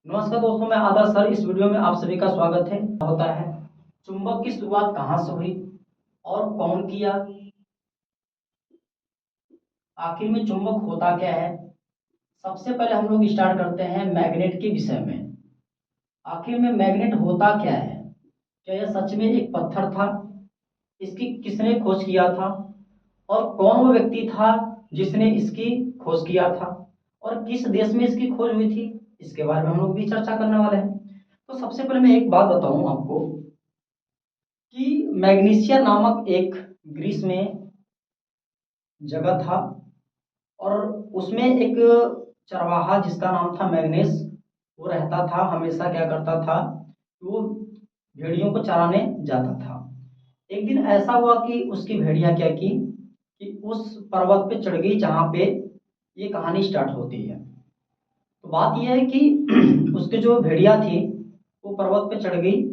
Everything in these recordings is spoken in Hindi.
नमस्कार दोस्तों, मैं आदर्श सर। इस वीडियो में आप सभी का स्वागत है। होता है चुंबक की शुरुआत कहाँ से हुई और कौन किया, आखिर में चुंबक होता क्या है। सबसे पहले हम लोग स्टार्ट करते हैं मैग्नेट के विषय में। आखिर में मैग्नेट होता क्या है, क्या यह सच में एक पत्थर था, इसकी किसने खोज किया था और कौन वो व्यक्ति था जिसने इसकी खोज किया था और किस देश में इसकी खोज हुई थी, इसके बारे में हम लोग भी चर्चा करने वाले हैं। तो सबसे पहले मैं एक बात बताऊं आपको कि मैग्नीशिया नामक एक ग्रीस में जगह था और उसमें एक चरवाहा जिसका नाम था मैग्नेस, वो रहता था। हमेशा क्या करता था, वो भेड़ियों को चराने जाता था। एक दिन ऐसा हुआ कि उसकी भेड़िया क्या की कि उस पर्वत पे चढ़ गई जहाँ पे ये कहानी स्टार्ट होती है। तो बात यह है कि उसके जो भेड़िया थी वो पर्वत पे चढ़ गई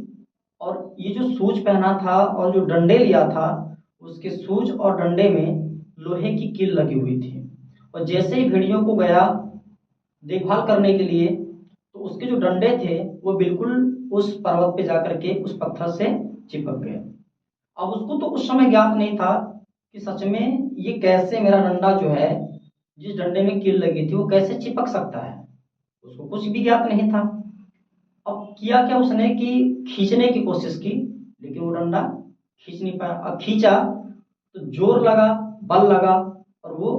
और ये जो सूज पहना था और जो डंडे लिया था, उसके सूज और डंडे में लोहे की कील लगी हुई थी। और जैसे ही भेड़ियों को गया देखभाल करने के लिए, तो उसके जो डंडे थे वो बिल्कुल उस पर्वत पे जाकर के उस पत्थर से चिपक गए। अब उसको तो उस समय ज्ञात नहीं था कि सच में ये कैसे मेरा डंडा जो है, जिस डंडे में कील लगी थी, वो कैसे चिपक सकता है। उसको कुछ भी ज्ञात नहीं था। अब किया क्या उसने कि खींचने की कोशिश की, लेकिन वो डंडा खींच नहीं पाया। अब खींचा तो जोर लगा, बल लगा और वो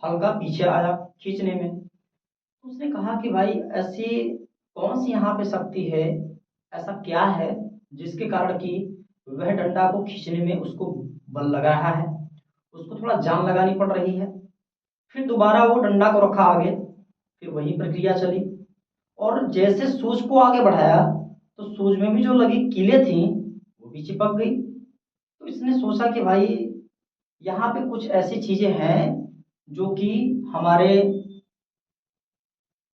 हल्का पीछे आया खींचने में। तो उसने कहा कि भाई ऐसी कौन सी यहाँ पे शक्ति है, ऐसा क्या है जिसके कारण कि वह डंडा को खींचने में उसको बल लगा रहा है, उसको थोड़ा जान लगानी पड़ रही है। फिर दोबारा वो डंडा को रखा आगे, फिर वही प्रक्रिया चली और जैसे सूज को आगे बढ़ाया तो सूज में भी जो लगी कीलें थी वो भी चिपक गई। तो इसने सोचा कि भाई यहाँ पे कुछ ऐसी चीजें हैं जो कि हमारे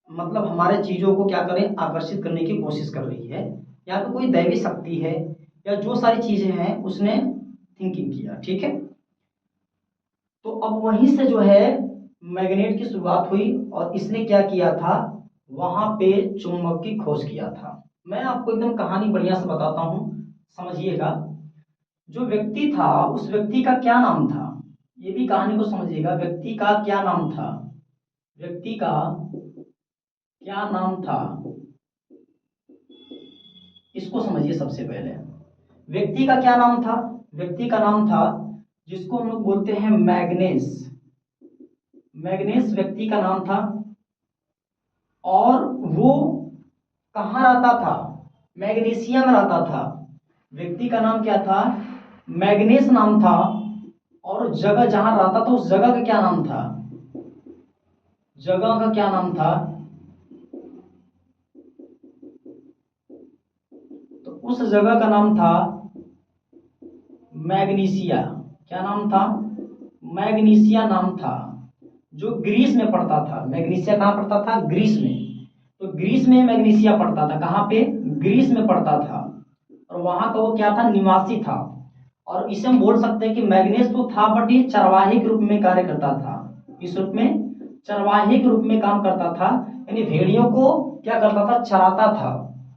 हमारे चीजों को क्या करें, आकर्षित करने की कोशिश कर रही है। यहाँ पे कोई दैवी शक्ति है या जो सारी चीजें हैं उसने थिंकिंग किया। ठीक है, तो अब वहीं से जो है मैग्नेट की शुरुआत हुई और इसने क्या किया था, वहां पे चुंबक की खोज किया था। मैं आपको एकदम कहानी बढ़िया से बताता हूँ, समझिएगा। जो व्यक्ति था उस व्यक्ति का क्या नाम था, ये भी कहानी को समझिएगा। व्यक्ति का क्या नाम था, व्यक्ति का क्या नाम था, इसको समझिए। सबसे पहले व्यक्ति का क्या नाम था, व्यक्ति का नाम था जिसको हम लोग बोलते हैं मैग्नेस। मैग्नेस व्यक्ति का नाम था और वो कहाँ रहता था, मैग्नीशिया में रहता था। व्यक्ति का नाम क्या था, मैग्नेस नाम था। और जगह जहां रहता था उस जगह का क्या नाम था, जगह का क्या नाम था, तो उस जगह का नाम था मैग्नीशिया। क्या नाम था, मैग्नीशिया नाम था, जो ग्रीस में पड़ता था। मैग्नीशिया कहाँ पड़ता था, ग्रीस में। तो ग्रीस में मैग्नीशिया पड़ता था, कहाँ पे, ग्रीस में पड़ता था। और वहां का वो क्या था, निवासी था। और इसे हम बोल सकते हैं कि मैग्नेस तो था बट ये चरवाहे के रूप में कार्य करता था। इस रूप में चरवाहे के रूप में काम करता था, यानी भेड़ियों को क्या करता था, चराता था।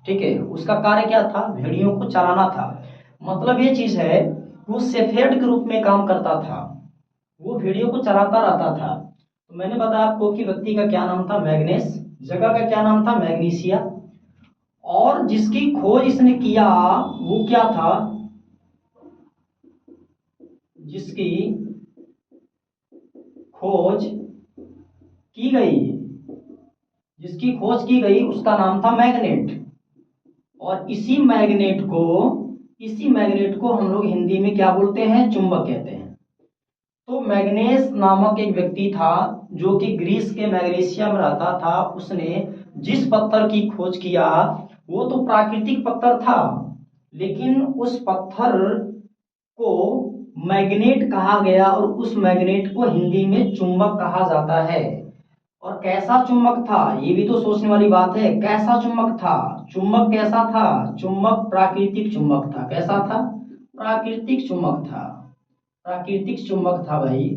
ठीक है, उसका कार्य क्या था, भेड़ियों को चराना था। मतलब ये चीज है, वो शेफर्ड के रूप में काम करता था, वो भेड़ियों को चराता रहता था। तो मैंने बताया आपको कि व्यक्ति का क्या नाम था, मैग्नेस। जगह का क्या नाम था, मैग्नीशिया। और जिसकी खोज इसने किया वो क्या था, जिसकी खोज की गई, जिसकी खोज की गई उसका नाम था मैग्नेट। और इसी मैग्नेट को हम लोग हिंदी में क्या बोलते हैं, चुंबक कहते हैं। तो मैग्नेस नामक एक व्यक्ति था जो कि ग्रीस के मैग्नीशिया में रहता था। उसने जिस पत्थर की खोज किया वो तो प्राकृतिक पत्थर था, लेकिन उस पत्थर को मैग्नेट कहा गया और उस मैग्नेट को हिंदी में चुंबक कहा जाता है। और कैसा चुंबक था, ये भी तो सोचने वाली बात है। कैसा चुंबक था, चुंबक कैसा था, चुंबक प्राकृतिक चुंबक था। कैसा था, प्राकृतिक चुंबक था। प्राकृतिक चुंबक था भाई।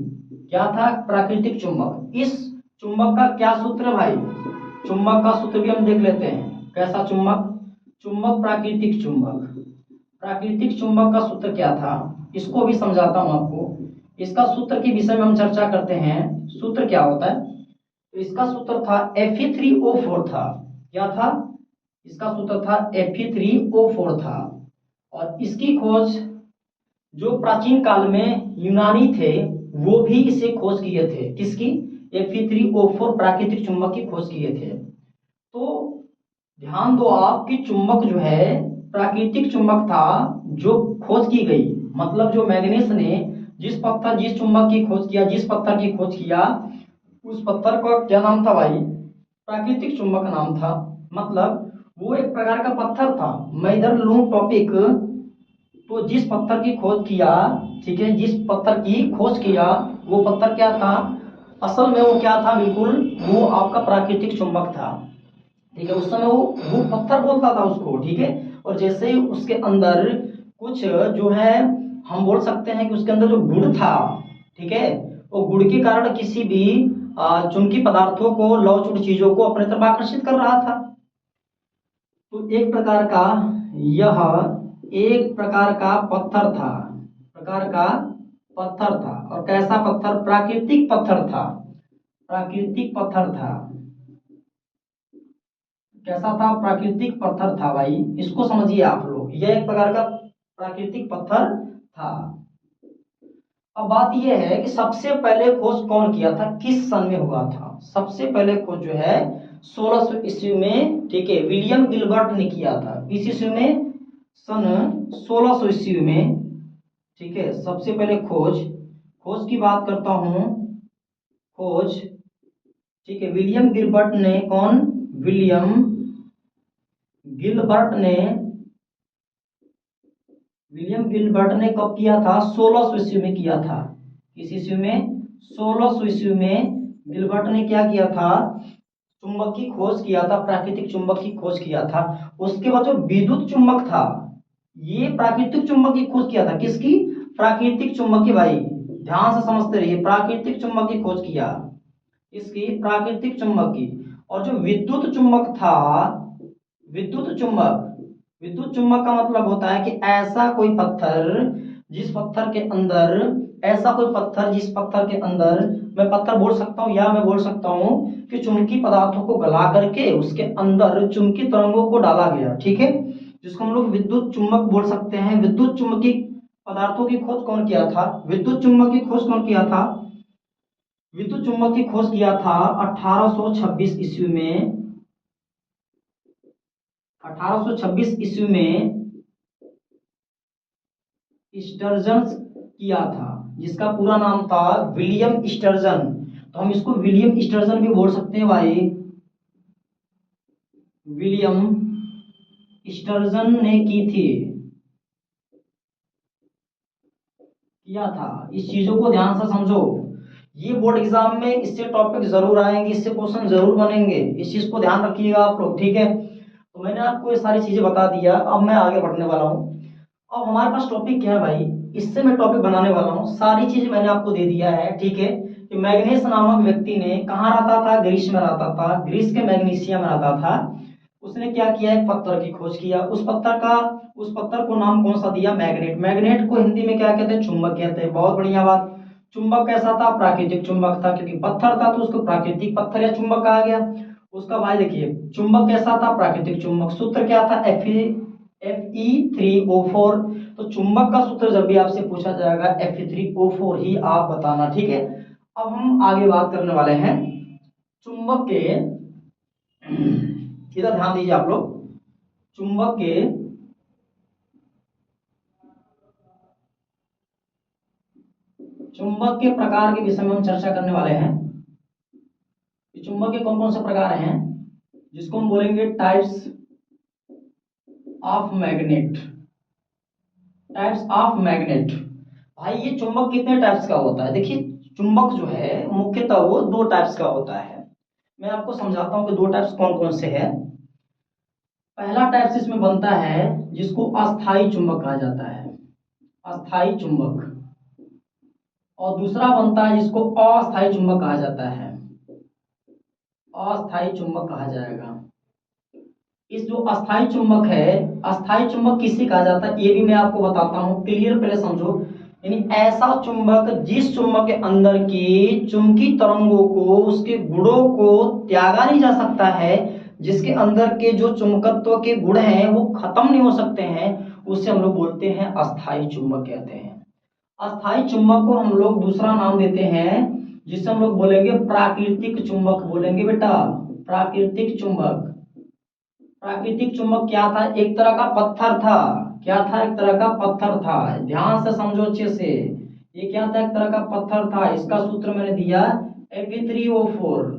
क्या था, प्राकृतिक चुंबक। इस चुंबक का क्या सूत्र है भाई, चुंबक का सूत्र भी हम देख लेते हैं। कैसा चुंबक? चुंबक प्राकृतिक चुंबक। प्राकृतिक चुंबक का सूत्र क्या था, इसको भी समझाता हूं आपको। इसका सूत्र के विषय में हम चर्चा करते हैं। सूत्र क्या होता है? तो इसका सूत्र था Fe3O4 था। क्या था? इसका सूत्र था Fe3O4 था। और इसकी खोज जो प्राचीन काल में यूनानी थे वो भी इसे खोज किए थे। किसकी? Fe3O4 प्राकृतिक चुंबक की खोज किए थे। तो ध्यान दो आप कि चुंबक जो है प्राकृतिक चुंबक था जो खोज की गई, मतलब जो मैग्नीज ने जिस चुंबक की खोज किया, जिस पत्थर की खोज किया, उस पत्थर का क्या नाम था भाई? प्राकृतिक चुंबक नाम था। मतलब वो एक प्रकार का पत्थर था। मैं इधर लूं टॉपिक, तो जिस पत्थर की खोज किया, ठीक है, जिस पत्थर की खोज किया वो पत्थर क्या था? असल में वो क्या था? बिल्कुल वो आपका प्राकृतिक चुंबक था। ठीक है, उस समय वो पत्थर बोलता था उसको। ठीक है, और जैसे ही उसके अंदर कुछ जो है, हम बोल सकते हैं कि उसके अंदर जो गुड़ था, ठीक है, वो गुड़ के कारण किसी भी चुंबकीय पदार्थों को, लौहचुट चीजों को अपने तरफ आकर्षित कर रहा था। तो यह एक प्रकार का पत्थर था, प्रकार का पत्थर था। और कैसा पत्थर? प्राकृतिक पत्थर था। प्राकृतिक पत्थर था। कैसा था? प्राकृतिक पत्थर था भाई, इसको समझिए आप लोग। यह एक प्रकार का प्राकृतिक पत्थर था। अब बात यह है कि सबसे पहले खोज कौन किया था, किस सन में हुआ था? सबसे पहले खोज जो है 1600 ईस्वी में, ठीक है, विलियम गिलबर्ट ने किया था। किस ईस्वी में? सन 1600 ईस्वी में। ठीक है, सबसे पहले खोज खोज की बात करता हूं। खोज, ठीक है, विलियम गिलबर्ट ने, कौन? विलियम गिलबर्ट ने, विलियम गिलबर्ट ने कब किया था? 1600 ईस्वी में किया था। किस ईस्वी में? 1600 ईस्वी में गिलबर्ट ने क्या किया था? चुंबक की खोज किया था, प्राकृतिक चुंबक की खोज किया था। उसके बाद जो विद्युत चुंबक था, ये प्राकृतिक चुंबक की खोज किया था। किसकी? प्राकृतिक चुंबक की। भाई ध्यान से समझते रहिए, प्राकृतिक चुंबक की खोज किया। इसकी? प्राकृतिक चुंबक की। और जो विद्युत चुंबक था, विद्युत चुंबक, विद्युत चुंबक का मतलब होता है कि ऐसा कोई पत्थर जिस पत्थर के अंदर, ऐसा कोई पत्थर जिस पत्थर के अंदर, मैं पत्थर बोल सकता हूं या मैं बोल सकता हूं कि चुंबकीय पदार्थों को गला करके उसके अंदर चुंबकीय तरंगों को डाला गया। ठीक है, जिसको हम लोग विद्युत चुंबक बोल सकते हैं। विद्युत चुंबकीय पदार्थों की खोज कौन किया था? विद्युत चुंबक की खोज कौन किया था? विद्युत चुंबक की खोज किया था 1826 ईस्वी में। 1826 ईस्वी में स्टर्जन किया था, जिसका पूरा नाम था विलियम स्टर्जन। तो हम इसको विलियम स्टर्जन भी बोल सकते हैं भाई। विलियम स्टर्जन ने की थी, किया था। इस चीजों को ध्यान से समझो, ये बोर्ड एग्जाम में इससे टॉपिक जरूर आएंगे, इससे क्वेश्चन जरूर बनेंगे। इस चीज को ध्यान रखिएगा आप लोग। ठीक है, तो मैंने आपको ये सारी चीजें बता दिया। अब मैं आगे बढ़ने वाला हूँ। अब हमारे पास टॉपिक क्या है भाई, इससे मैं टॉपिक बनाने वाला हूँ। सारी चीज मैंने आपको दे दिया है। ठीक है, कि मैग्नेस नामक व्यक्ति ने कहाँ रहता था? ग्रीस में रहता था। ग्रीस के मैग्नीशिया में रहता था। उसने क्या किया? एक पत्थर की खोज किया। उस पत्थर को नाम कौन सा दिया? मैग्नेट। मैग्नेट को हिंदी में क्या कहते हैं? चुंबक कहते हैं। बहुत बढ़िया बात। चुंबक कैसा था? प्राकृतिक चुंबक था, क्योंकि पत्थर था तो उसको प्राकृतिक पत्थर या चुंबक कहा गया। उसका भाई देखिए, चुंबक कैसा था? प्राकृतिक चुंबक। सूत्र क्या था? Fe3O4। तो चुंबक का सूत्र जब भी आपसे पूछा जाएगा Fe3O4 ही आप बताना। ठीक है, अब हम आगे बात करने वाले हैं चुंबक के, इधर ध्यान दीजिए आप लोग। चुंबक के चुंबक के प्रकार के विषय में हम चर्चा करने वाले हैं। चुंबक के कौन कौन से प्रकार हैं, जिसको हम बोलेंगे types of magnet. Types of magnet. भाई ये चुंबक कितने टाइप्स का होता है? देखिए, चुंबक जो है मुख्यतः वो दो टाइप्स का होता है। मैं आपको समझाता हूं कि दो टाइप्स कौन कौन से हैं। पहला टाइप्स इसमें बनता है जिसको अस्थाई चुंबक कहा जाता है, अस्थाई चुंबक। और दूसरा बनता है जिसको अस्थाई चुंबक कहा जाता है, अस्थाई चुंबक कहा जाएगा। इस जो अस्थाई चुंबक है, अस्थाई चुंबक किसे कहा जाता है ये भी मैं आपको बताता हूँ, क्लियर पहले समझो। यानी ऐसा चुंबक जिस चुंबक के अंदर की चुंबकीय तरंगों को, उसके गुणों को त्यागा नहीं जा सकता है, जिसके अंदर के जो चुंबकत्व के गुण हैं वो खत्म नहीं हो सकते हैं, उससे हम लोग बोलते हैं अस्थाई चुंबक कहते हैं। अस्थाई चुंबक को हम लोग दूसरा नाम देते हैं जिसे हम लोग बोलेंगे प्राकृतिक चुंबक, बोलेंगे बेटा प्राकृतिक चुंबक। प्राकृतिक चुंबक क्या था? एक तरह का पत्थर था। क्या था? एक तरह का पत्थर था। ध्यान से समझो अच्छे से, ये क्या था? एक तरह का पत्थर था। इसका सूत्र मैंने दिया Fe3O4।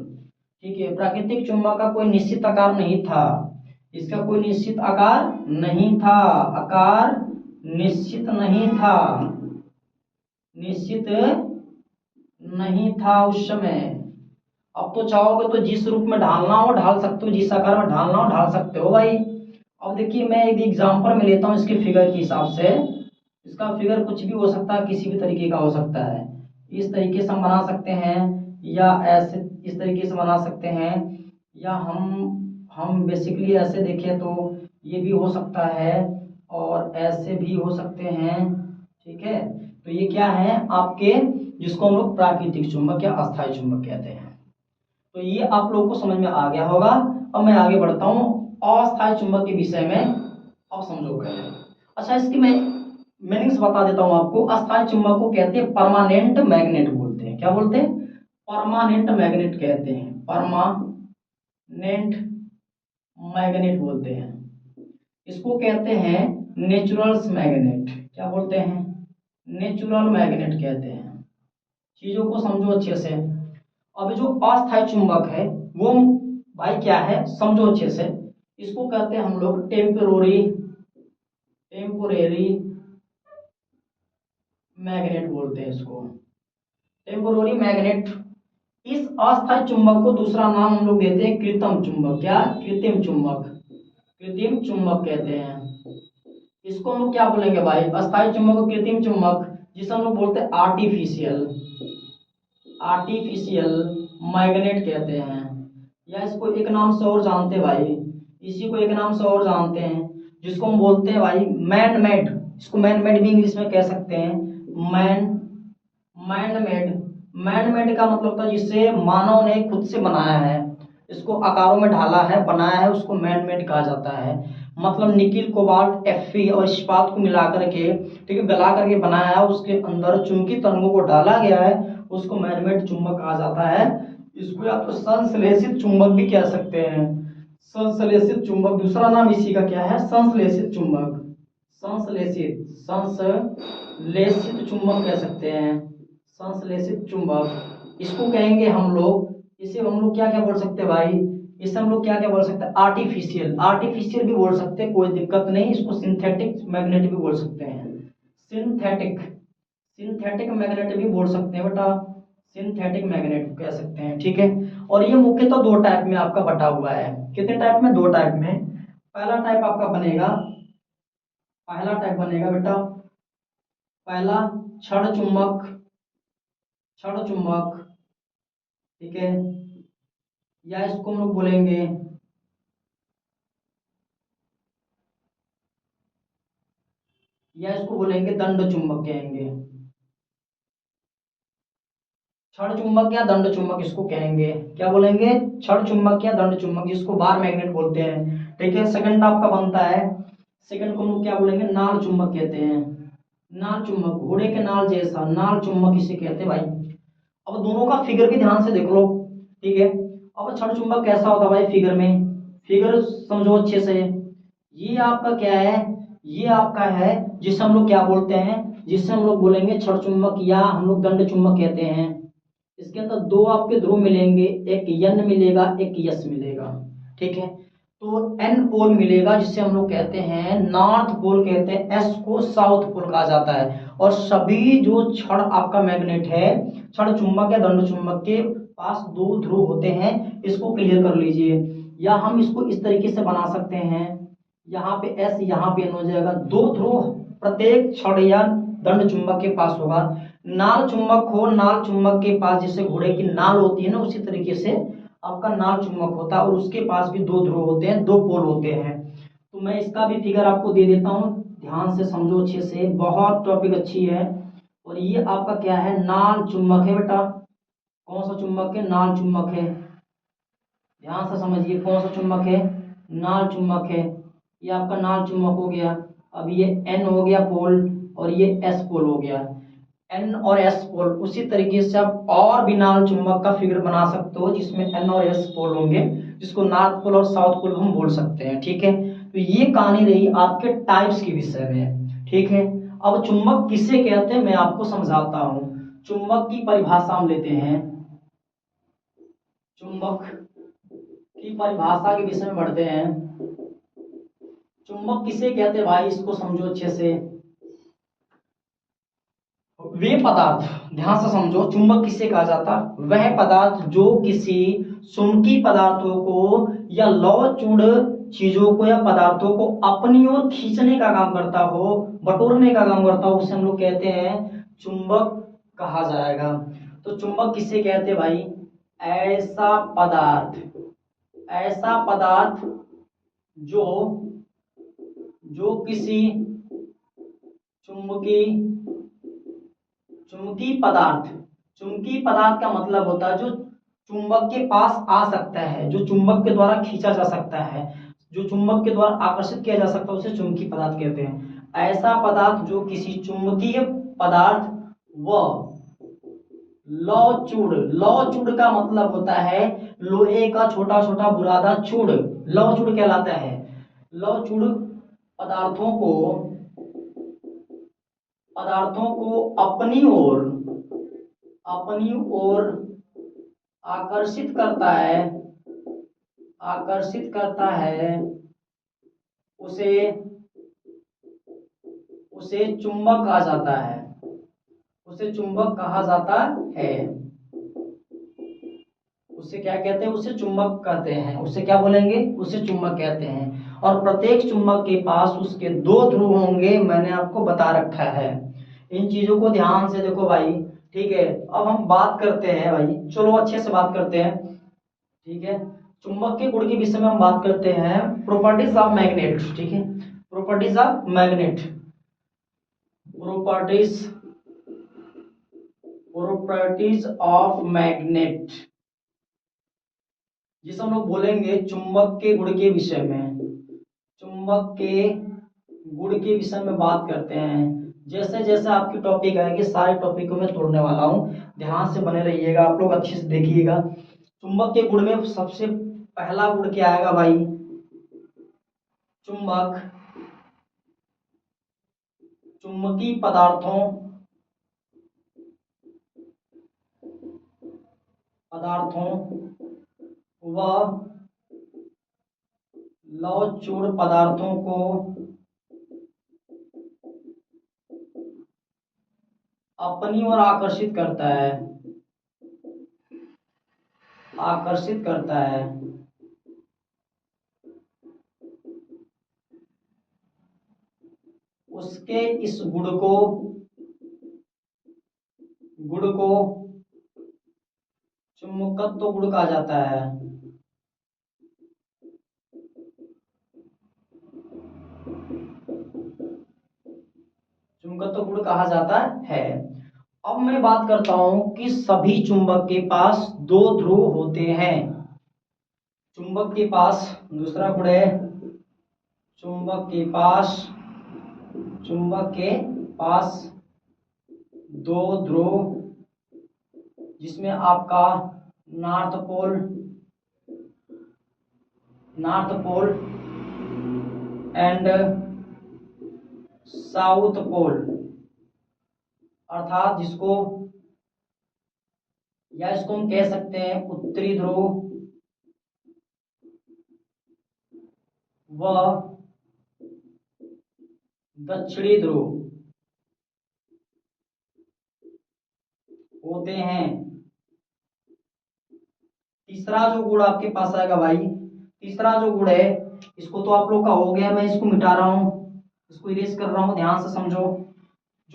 ठीक है, प्राकृतिक चुंबक का कोई निश्चित आकार नहीं था, इसका कोई निश्चित आकार नहीं था, आकार निश्चित नहीं था, निश्चित नहीं था उस समय। अब तो चाहोगे तो जिस रूप में ढालना हो ढाल सकते हो, जिस आकार में ढालना हो ढाल सकते हो भाई। अब देखिए मैं एक एग्जांपल में लेता हूँ इसके फिगर के हिसाब से। इसका फिगर कुछ भी हो सकता है, किसी भी तरीके का हो सकता है। इस तरीके से हम बना सकते हैं, या ऐसे इस तरीके से बना सकते हैं, या हम बेसिकली ऐसे देखें तो ये भी हो सकता है, और ऐसे भी हो सकते हैं। ठीक है, तो ये क्या है आपके, जिसको हम लोग प्राकृतिक चुंबक या अस्थायी चुंबक कहते हैं। तो ये आप लोगों को समझ में आ गया होगा। अब मैं आगे बढ़ता हूँ अस्थायी चुंबक के विषय में। अब समझो पहले। अच्छा, इसकी मैं मीनिंग्स बता देता हूँ आपको। अस्थायी चुंबक को कहते हैं परमानेंट मैग्नेट बोलते हैं। क्या बोलते हैं? परमानेंट मैग्नेट कहते हैं, परमानेंट मैग्नेट बोलते हैं। इसको कहते हैं नेचुरल्स मैग्नेट। क्या बोलते हैं? नेचुरल मैग्नेट कहते हैं। चीजों को समझो अच्छे से। अब जो अस्थायी चुंबक है वो भाई क्या है, समझो अच्छे से। इसको कहते हैं हम लोग टेम्पोररी, टेम्पोरेरी मैग्नेट बोलते हैं इसको, टेम्पोररी मैग्नेट। इस अस्थायी चुंबक को दूसरा नाम हम लोग देते हैं कृत्रिम चुंबक। क्या? कृत्रिम चुंबक, कृत्रिम चुंबक कहते हैं इसको। हम लोग क्या बोलेंगे भाई? अस्थायी चुंबक को कृत्रिम चुंबक, जिसे हम लोग बोलते हैं आर्टिफिशियल, आर्टिफिशियल मैग्नेट कहते हैं। या इसको एक नाम से और जानते हैं भाई, इसी को एक नाम से और जानते हैं, जिसको हम बोलते हैं भाई मैन मेड। इसको मैन मेड भी इंग्लिश में कह सकते हैं। Man man made, man made का मतलब था जिसे मानव ने खुद से बनाया है, इसको आकारों में ढाला है, बनाया है, उसको मैन मेड कहा जाता है। मतलब निकिल कोबाल्ट Fe और इस्पात को मिला करके, ठीक है, गला करके बनाया है, उसके अंदर चुंबकीय तरंगों को डाला गया है, उसको मैन मेड चुंबक कहा जाता है। इसको या तो संश्लेषित चुंबक भी कह सकते हैं। संश्लेषित चुंबक, दूसरा नाम इसी का क्या है? संश्लेषित चुंबक, संश्लेषित, संश्लेषित चुंबक कह सकते हैं, संश्लेषित चुंबक इसको कहेंगे हम लोग। इसे हम लोग क्या क्या बोल सकते हैं भाई? इसे हम लोग क्या क्या बोल सकते हैं? आर्टिफिशियल, आर्टिफिशियल भी बोल सकते हैं, कोई दिक्कत नहीं। इसको सिंथेटिक मैग्नेट भी बोल सकते हैं, सिंथेटिक, सिंथेटिक मैग्नेट भी बोल सकते हैं बेटा, सिंथेटिक मैग्नेट कह सकते हैं। ठीक है, और ये मुख्यतः दो टाइप में आपका बटा हुआ है। कितने टाइप में? दो टाइप में। पहला टाइप आपका बनेगा, पहला टाइप बनेगा बेटा, पहला क्षण चुंबक, क्षण चुंबक। ठीक है, या इसको हम लोग बोलेंगे, या इसको बोलेंगे दंड चुंबक कहेंगे। क्षण चुंबक या दंड चुंबक इसको कहेंगे। क्या बोलेंगे? क्षण चुंबक या दंड चुंबक, जिसको बार मैग्नेट बोलते हैं। ठीक है, सेकंड आपका बनता है, सेकंड को हम लोग क्या बोलेंगे? नाल चुंबक कहते हैं। नाल चुंबक, घोड़े के नाल जैसा, नाल चुंबक इसे कहते हैं भाई। अब दोनों का फिगर भी ध्यान से देख लो। ठीक है, अब क्षण चुंबक कैसा होता है भाई? फिगर में, फिगर समझो अच्छे से। ये आपका क्या है? ये आपका है जिसे हम लोग क्या बोलते हैं? जिससे हम लोग बोलेंगे क्षण चुंबक, या हम लोग दंड चुंबक कहते हैं। इसके अंदर दो आपके ध्रुव मिलेंगे, एक यन मिलेगा, एक यस मिलेगा। ठीक है, तो एन पोल मिलेगा जिसे हम लोग कहते हैं नॉर्थ पोल कहते हैं, एस को साउथ पोल कहा जाता है। और सभी जो क्षण आपका मैग्नेट है, क्षण चुंबक या दंड चुंबक के पास दो ध्रुव होते हैं, इसको क्लियर कर लीजिए। या हम इसको इस तरीके से बना सकते हैं, यहाँ पे एस, यहाँ पे एन हो जाएगा। दो ध्रुव प्रत्येक क्षण या दंड चुंबक के पास होगा। नाल चुंबक हो, नाल चुंबक के पास जैसे घोड़े की नाल होती है ना, उसी तरीके से आपका नाल चुंबक होता है और उसके पास भी दो ध्रुव होते हैं, दो पोल होते हैं। तो मैं इसका भी फिगर आपको दे देता हूँ, ध्यान से समझो अच्छे से, बहुत टॉपिक अच्छी है। और ये आपका क्या है, नाल चुंबक है बेटा। कौन सा चुंबक है, नाल चुंबक है। ध्यान से समझिए, कौन सा चुंबक है, नाल चुंबक है। ये आपका नाल चुंबक हो गया। अब ये एन हो गया पोल और ये एस पोल हो गया, एन और एस पोल। उसी तरीके से आप और भी नाल चुंबक का फिगर बना सकते हो जिसमें एन और एस पोल होंगे, जिसको नॉर्थ पोल और साउथ पोल हम बोल सकते हैं। ठीक है, तो ये कहानी रही आपके टाइप्स के विषय में। ठीक है, अब चुंबक किसे कहते हैं मैं आपको समझाता हूं। चुंबक की परिभाषा हम लेते हैं, चुंबक की परिभाषा के विषय में बढ़ते हैं। चुंबक किसे कहते हैं भाई, इसको समझो अच्छे से। वे पदार्थ, ध्यान से समझो, चुंबक किसे कहा जाता, वह पदार्थ जो किसी चुंबकीय पदार्थों को या लौहचूड़ चीजों को या पदार्थों को अपनी ओर खींचने का काम करता हो, बटोरने का काम करता हो, उसे हम लोग कहते हैं चुंबक कहा जाएगा। तो चुंबक किसे कहते हैं भाई, ऐसा पदार्थ, ऐसा पदार्थ जो जो किसी चुंबकीय, चुंबकीय पदार्थ, चुंबकीय पदार्थ का मतलब होता है जो चुंबक के पास आ सकता है, जो चुंबक के द्वारा खींचा जा सकता है, जो चुंबक के द्वारा आकर्षित किया जा सकता है, उसे चुंबकीय पदार्थ कहते हैं। ऐसा पदार्थ जो किसी चुंबकीय पदार्थ व लौहचूड़, लौहचूड़ का मतलब होता है लोहे का छोटा छोटा बुरादा चूड़, लौहचूड़ कहलाता है। लौहचूड़ पदार्थों को, पदार्थों को अपनी ओर, अपनी ओर आकर्षित करता है, आकर्षित करता है, उसे उसे चुंबक कहा जाता है, उसे चुंबक कहा जाता है। उसे क्या कहते हैं, उसे चुंबक कहते हैं। उसे क्या बोलेंगे, उसे चुंबक कहते हैं। और प्रत्येक चुंबक के पास उसके दो ध्रुव होंगे, मैंने आपको बता रखा है। इन चीजों को ध्यान से देखो भाई। ठीक है, अब हम बात करते हैं भाई, चलो अच्छे से बात करते हैं। ठीक है, चुंबक के गुण के विषय में हम बात करते हैं, प्रॉपर्टीज ऑफ मैग्नेट। ठीक है, properties of magnet, properties, properties of magnet, जिसे हम लोग बोलेंगे चुंबक के गुण के विषय में। चुंबक के गुण के विषय में बात करते हैं। जैसे जैसे आपकी टॉपिक आएगी, सारे टॉपिक को मैं तोड़ने वाला हूं, ध्यान से बने रहिएगा, आप लोग अच्छे से देखिएगा। चुंबक के गुण में सबसे पहला गुण क्या आएगा भाई, चुंबक चुंबकीय पदार्थों, पदार्थों व लौहचूड़ पदार्थों को अपनी ओर आकर्षित करता है, आकर्षित करता है। उसके इस गुण को, गुण को चुंबकत्व गुण कहा जाता है। चुंबकत्व गुण कहा जाता है। अब मैं बात करता हूं कि सभी चुंबक के पास दो ध्रुव होते हैं। चुंबक के पास दूसरा गुण है, चुंबक के पास, चुंबक के पास दो ध्रुव, जिसमें आपका north pole, north pole and south pole, अर्थात जिसको, या इसको हम कह सकते हैं उत्तरी ध्रुव व दक्षिणी ध्रुव होते हैं। तीसरा जो गुण आपके पास आएगा भाई, तीसरा जो गुण है, इसको तो आप लोग का हो गया, मैं इसको मिटा रहा हूं, इसको इरेज कर रहा हूं, ध्यान से समझो।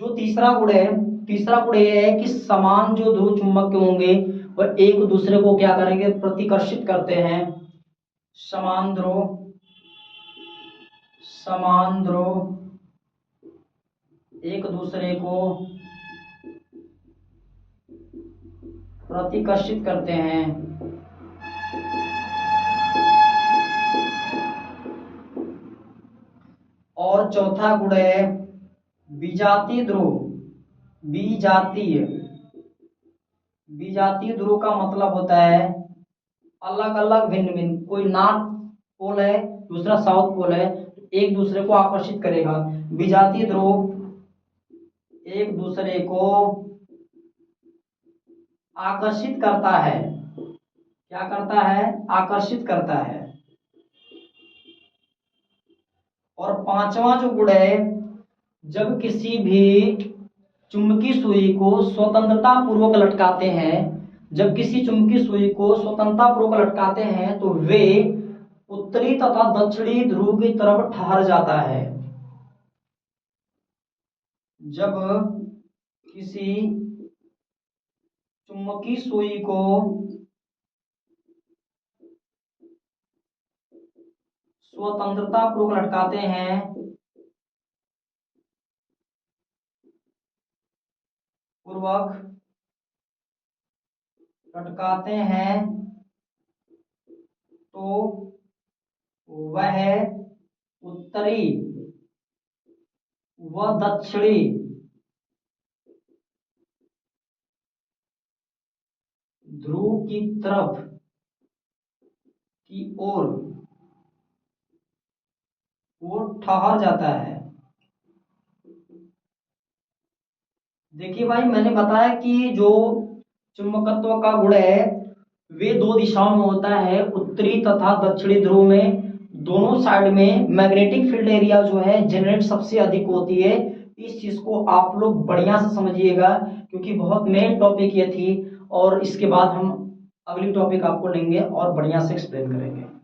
जो तीसरा गुण है, तीसरा गुण ये है कि समान जो ध्रुव चुंबक के होंगे वह एक दूसरे को क्या करेंगे, प्रतिकर्षित करते हैं। समान ध्रुव, समान ध्रुव एक दूसरे को प्रतिकर्षित करते हैं। और चौथा गुण है विजातीय ध्रुव। विजातीय, विजातीय ध्रुव का मतलब होता है अलग अलग भिन्न भिन्न, कोई नॉर्थ पोल है दूसरा साउथ पोल है, एक दूसरे को आकर्षित करेगा। विजातीय ध्रुव एक दूसरे को आकर्षित करता है। क्या करता है, आकर्षित करता है। और पांचवा जो गुण है, जब किसी भी चुंबकीय सुई को स्वतंत्रता पूर्वक लटकाते हैं, जब किसी चुंबकीय सुई को स्वतंत्रता पूर्वक लटकाते हैं तो वे उत्तरी तथा दक्षिणी ध्रुव की तरफ ठहर जाता है। जब किसी चुंबकीय सुई को स्वतंत्रता पूर्वक लटकाते हैं तो वह उत्तरी व दक्षिणी ध्रुव की तरफ की ओर वो ठहर जाता है। देखिए भाई, मैंने बताया कि जो चुंबकत्व का गुण है वे दो दिशाओं में होता है, उत्तरी तथा दक्षिणी ध्रुव में। दोनों साइड में मैग्नेटिक फील्ड एरिया जो है जनरेट सबसे अधिक होती है। इस चीज को आप लोग बढ़िया से समझिएगा क्योंकि बहुत मेन टॉपिक ये थी। और इसके बाद हम अगली टॉपिक आपको लेंगे और बढ़िया से एक्सप्लेन करेंगे।